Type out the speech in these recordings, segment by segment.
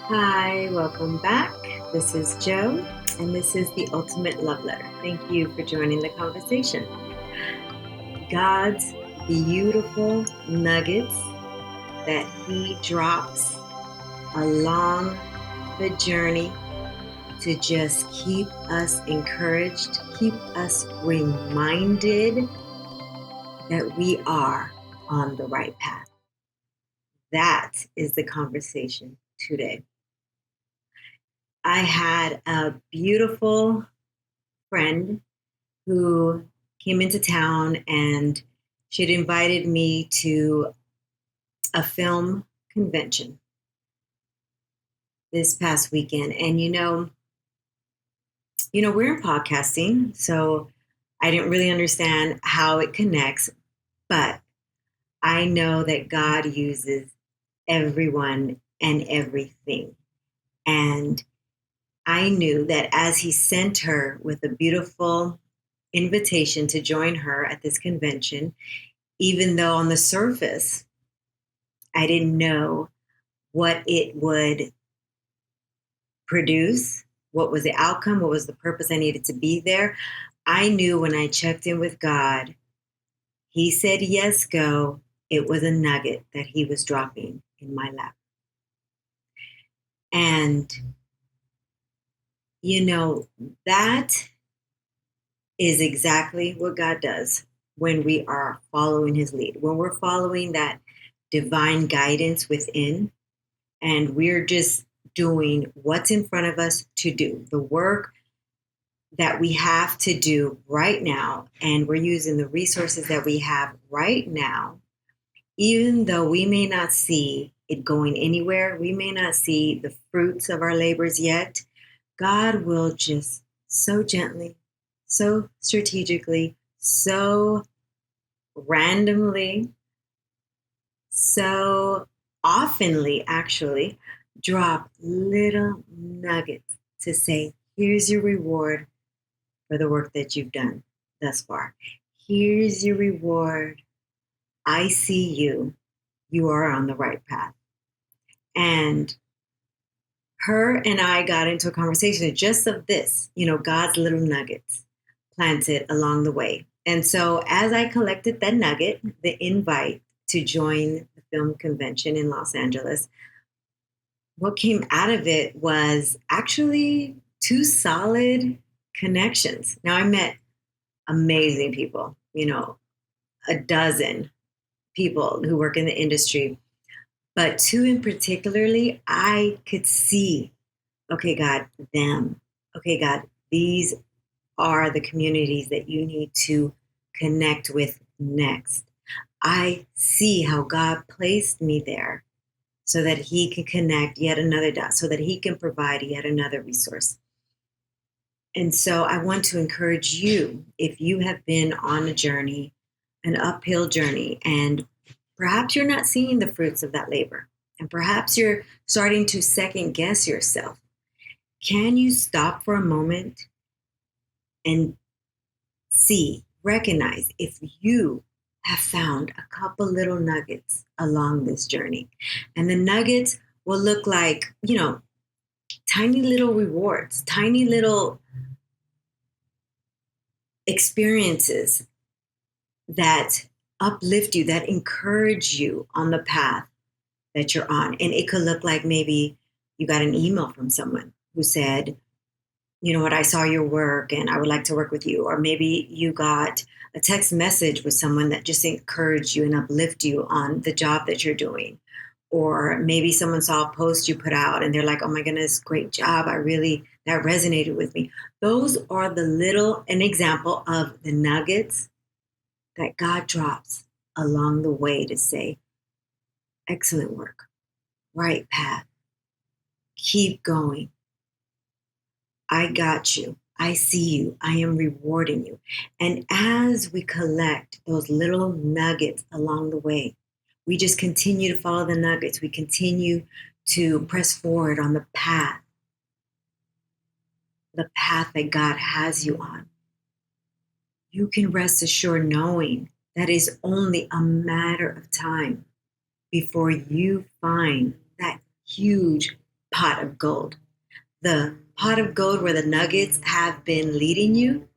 Hi, welcome back. This is Joe, and this is the Ultimate Love Letter. Thank you for joining the conversation. God's beautiful nuggets that He drops along the journey to just keep us encouraged, keep us reminded that we are on the right path. That is the conversation today. I had a beautiful friend who came into town and she'd invited me to a film convention this past weekend. And we're in podcasting, so I didn't really understand how it connects, but I know that God uses everyone and everything. And I knew that as He sent her with a beautiful invitation to join her at this convention, even though on the surface, I didn't know what it would produce, what was the outcome, what was the purpose I needed to be there. I knew when I checked in with God, He said, yes, go. It was a nugget that He was dropping in my lap. And, that is exactly what God does when we are following His lead, when we're following that divine guidance within, and we're just doing what's in front of us to do, the work that we have to do right now, and we're using the resources that we have right now, even though we may not see it going anywhere, we may not see the fruits of our labors yet, God will just so gently, so strategically, so randomly, so oftenly actually drop little nuggets to say, here's your reward for the work that you've done thus far. Here's your reward. I see you. You are on the right path. And her and I got into a conversation just of this, God's little nuggets planted along the way. And so as I collected that nugget, the invite to join the film convention in Los Angeles, what came out of it was actually two solid connections. Now, I met amazing people, a dozen people who work in the industry, but two in particularly, I could see, okay, God, them. Okay, God, these are the communities that you need to connect with next. I see how God placed me there so that He can connect yet another dot, so that He can provide yet another resource. And so I want to encourage you, if you have been on a journey, an uphill journey, and perhaps you're not seeing the fruits of that labor, and perhaps you're starting to second guess yourself, can you stop for a moment and recognize if you have found a couple little nuggets along this journey? And the nuggets will look like, tiny little rewards, tiny little experiences that uplift you, that encourage you on the path that you're on. And it could look like maybe you got an email from someone who said, you know what, I saw your work and I would like to work with you. Or maybe you got a text message with someone that just encouraged you and uplift you on the job that you're doing. Or maybe someone saw a post you put out and they're like, oh my goodness, great job. That resonated with me. Those are an example of the nuggets that God drops along the way to say, excellent work, right path, keep going. I got you. I see you. I am rewarding you. And as we collect those little nuggets along the way, we just continue to follow the nuggets. We continue to press forward on the path that God has you on. You can rest assured knowing that it's only a matter of time before you find that huge pot of gold. The pot of gold where the nuggets have been leading you,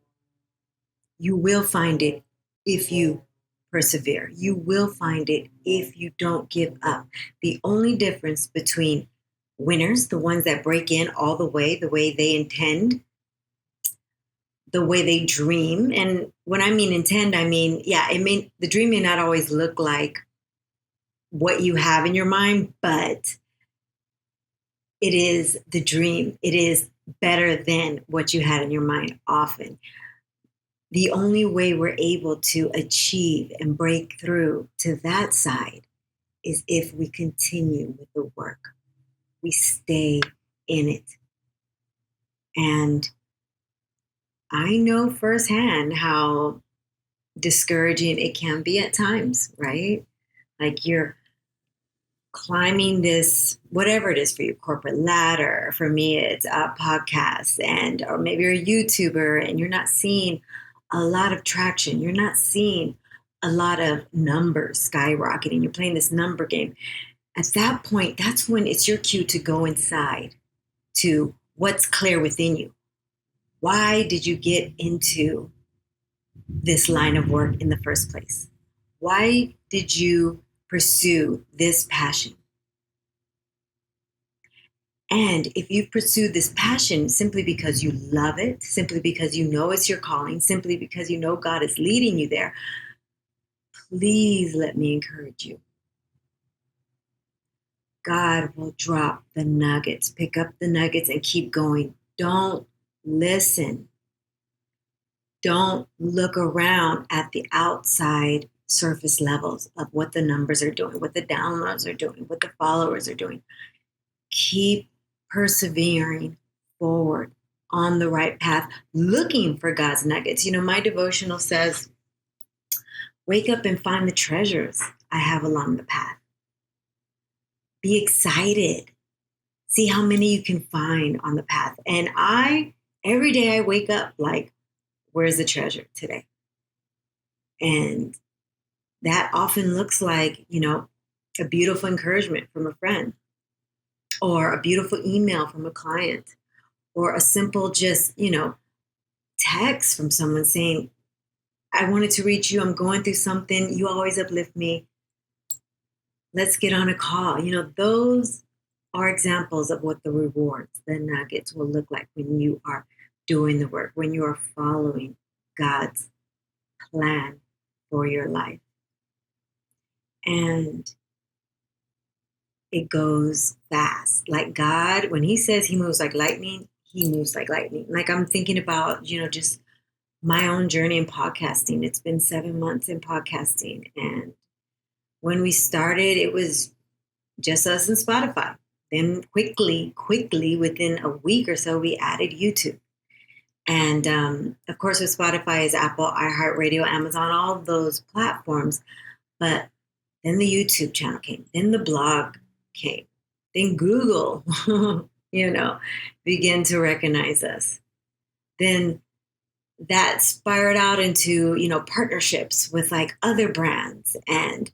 you will find it if you persevere. You will find it if you don't give up. The only difference between winners, the ones that break in all the way they intend, the way they dream. And when I mean intend, I mean, yeah, the dream may not always look like what you have in your mind, but it is the dream. It is better than what you had in your mind often. The only way we're able to achieve and break through to that side is if we continue with the work. We stay in it. And I know firsthand how discouraging it can be at times, right? Like you're climbing this, whatever it is for you, corporate ladder. For me, it's a podcast, or maybe you're a YouTuber and you're not seeing a lot of traction. You're not seeing a lot of numbers skyrocketing. You're playing this number game. At that point, that's when it's your cue to go inside to what's clear within you. Why did you get into this line of work in the first place? Why did you pursue this passion? And if you pursue this passion simply because you love it, simply because you know it's your calling, simply because you know God is leading you there, please let me encourage you. God will drop the nuggets. Pick up the nuggets and keep going. Don't listen. Don't look around at the outside surface levels of what the numbers are doing, what the downloads are doing, what the followers are doing. Keep persevering forward on the right path, looking for God's nuggets. My devotional says, wake up and find the treasures I have along the path. Be excited. See how many you can find on the path. And every day I wake up like, where's the treasure today? And that often looks like, a beautiful encouragement from a friend, or a beautiful email from a client, or a simple just, text from someone saying, I wanted to reach you. I'm going through something. You always uplift me. Let's get on a call. Those are examples of what the rewards, the nuggets will look like when you are doing the work, when you are following God's plan for your life. And it goes fast. Like God, when he says he moves like lightning, he moves like lightning. Like I'm thinking about, just my own journey in podcasting. It's been 7 months in podcasting. And when we started, it was just us and Spotify. Then quickly, within a week or so, we added YouTube. And of course, with Spotify is Apple, iHeartRadio, Amazon, all of those platforms. But then the YouTube channel came. Then the blog came. Then Google, began to recognize us. Then that spiraled out into, partnerships with like other brands, and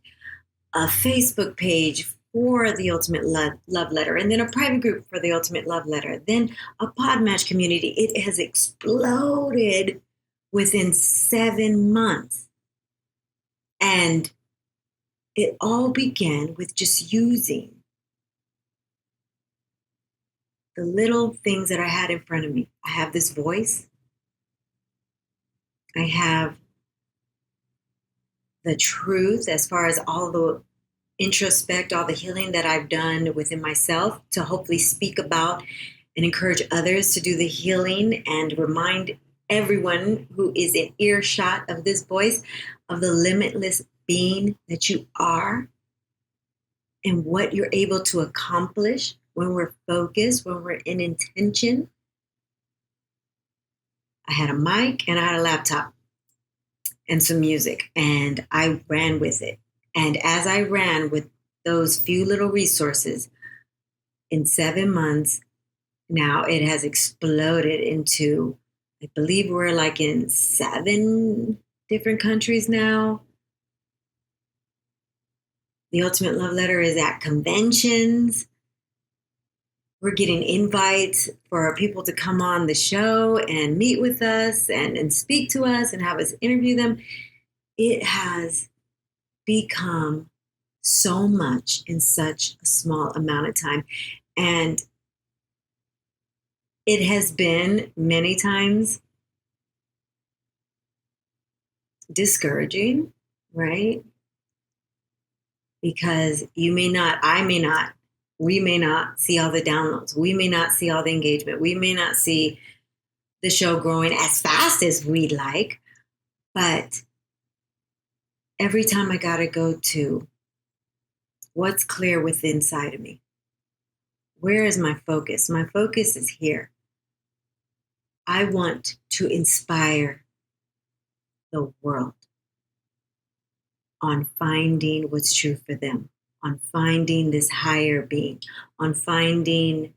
a Facebook page for the Ultimate Love Letter, and then a private group for the Ultimate Love Letter, then a Podmatch community. It has exploded within 7 months. And it all began with just using the little things that I had in front of me. I have this voice. I have the truth as far as all the introspect, all the healing that I've done within myself to hopefully speak about and encourage others to do the healing, and remind everyone who is in earshot of this voice of the limitless being that you are and what you're able to accomplish when we're focused, when we're in intention. I had a mic and I had a laptop and some music, and I ran with it. And as I ran with those few little resources, in 7 months, now it has exploded into, I believe we're like in 7 different countries now. The Ultimate Love Letter is at conventions. We're getting invites for people to come on the show and meet with us and speak to us and have us interview them. It has become so much in such a small amount of time. And it has been many times discouraging, right? Because you may not, I may not, we may not see all the downloads. We may not see all the engagement. We may not see the show growing as fast as we'd like. But every time I got to go to what's clear within inside of me, where is my focus? My focus is here. I want to inspire the world on finding what's true for them, on finding this higher being, on finding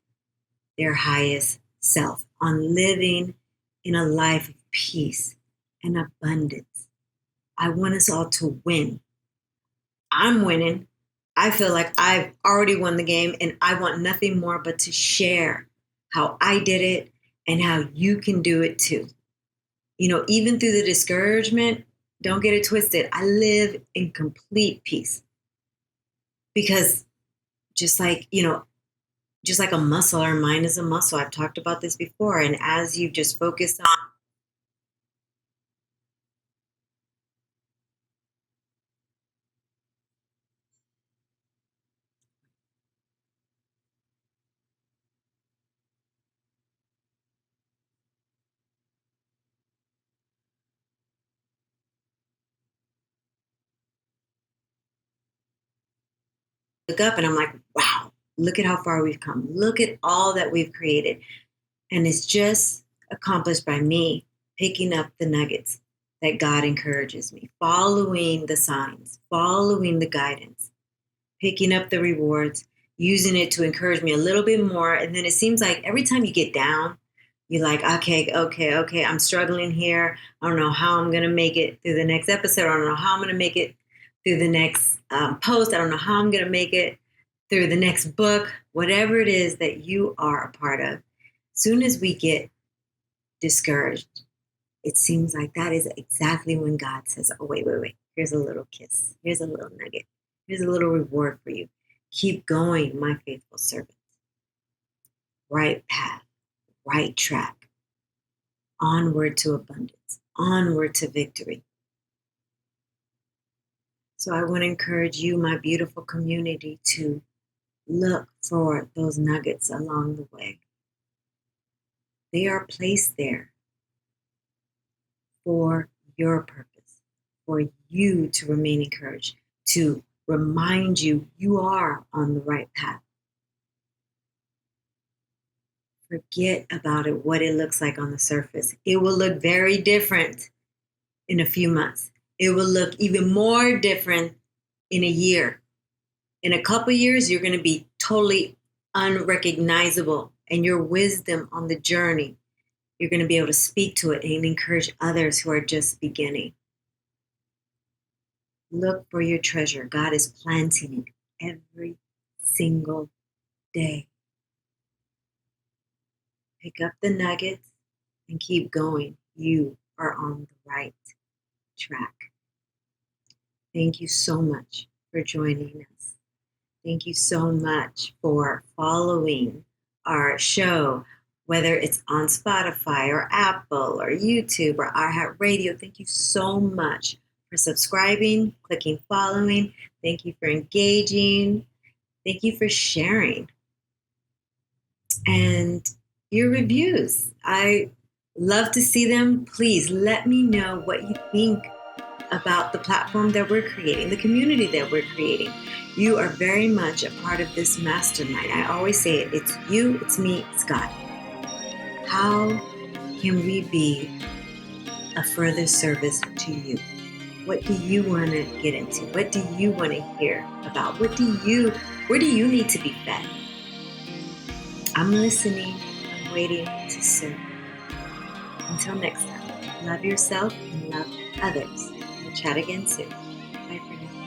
their highest self, on living in a life of peace and abundance. I want us all to win. I'm winning. I feel like I've already won the game, and I want nothing more but to share how I did it and how you can do it too. You know, even through the discouragement, don't get it twisted. I live in complete peace because just like, just like a muscle, our mind is a muscle. I've talked about this before. And as you just focus on look up and I'm like, wow, look at how far we've come. Look at all that we've created. And it's just accomplished by me picking up the nuggets that God encourages me, following the signs, following the guidance, picking up the rewards, using it to encourage me a little bit more. And then it seems like every time you get down, you're like, okay, I'm struggling here. I don't know how I'm going to make it through the next episode. I don't know how I'm going to make it through the next post. I don't know how I'm going to make it through the next book, whatever it is that you are a part of. Soon as we get discouraged, it seems like that is exactly when God says, oh, wait. Here's a little kiss. Here's a little nugget. Here's a little reward for you. Keep going, my faithful servant. Right path, right track. Onward to abundance. Onward to victory. So I want to encourage you, my beautiful community, to look for those nuggets along the way. They are placed there for your purpose, for you to remain encouraged, to remind you you are on the right path. Forget about it, what it looks like on the surface. It will look very different in a few months. It will look even more different in a year. In a couple years, you're going to be totally unrecognizable, and your wisdom on the journey, you're going to be able to speak to it and encourage others who are just beginning. Look for your treasure. God is planting it every single day. Pick up the nuggets and keep going. You are on the right track. Thank you so much for joining us. Thank you so much for following our show, whether it's on Spotify or Apple or YouTube or iHeartRadio. Thank you so much for subscribing, clicking following. Thank you for engaging. Thank you for sharing. And your reviews. I love to see them. Please let me know what you think about the platform that we're creating, the community that we're creating. You are very much a part of this mastermind. I always say it, it's you, it's me, it's God. How can we be a further service to you? What do you want to get into? What do you want to hear about? Where do you need to be fed? I'm listening, I'm waiting to serve. Until next time, love yourself and love others. We'll chat again soon. Bye for now.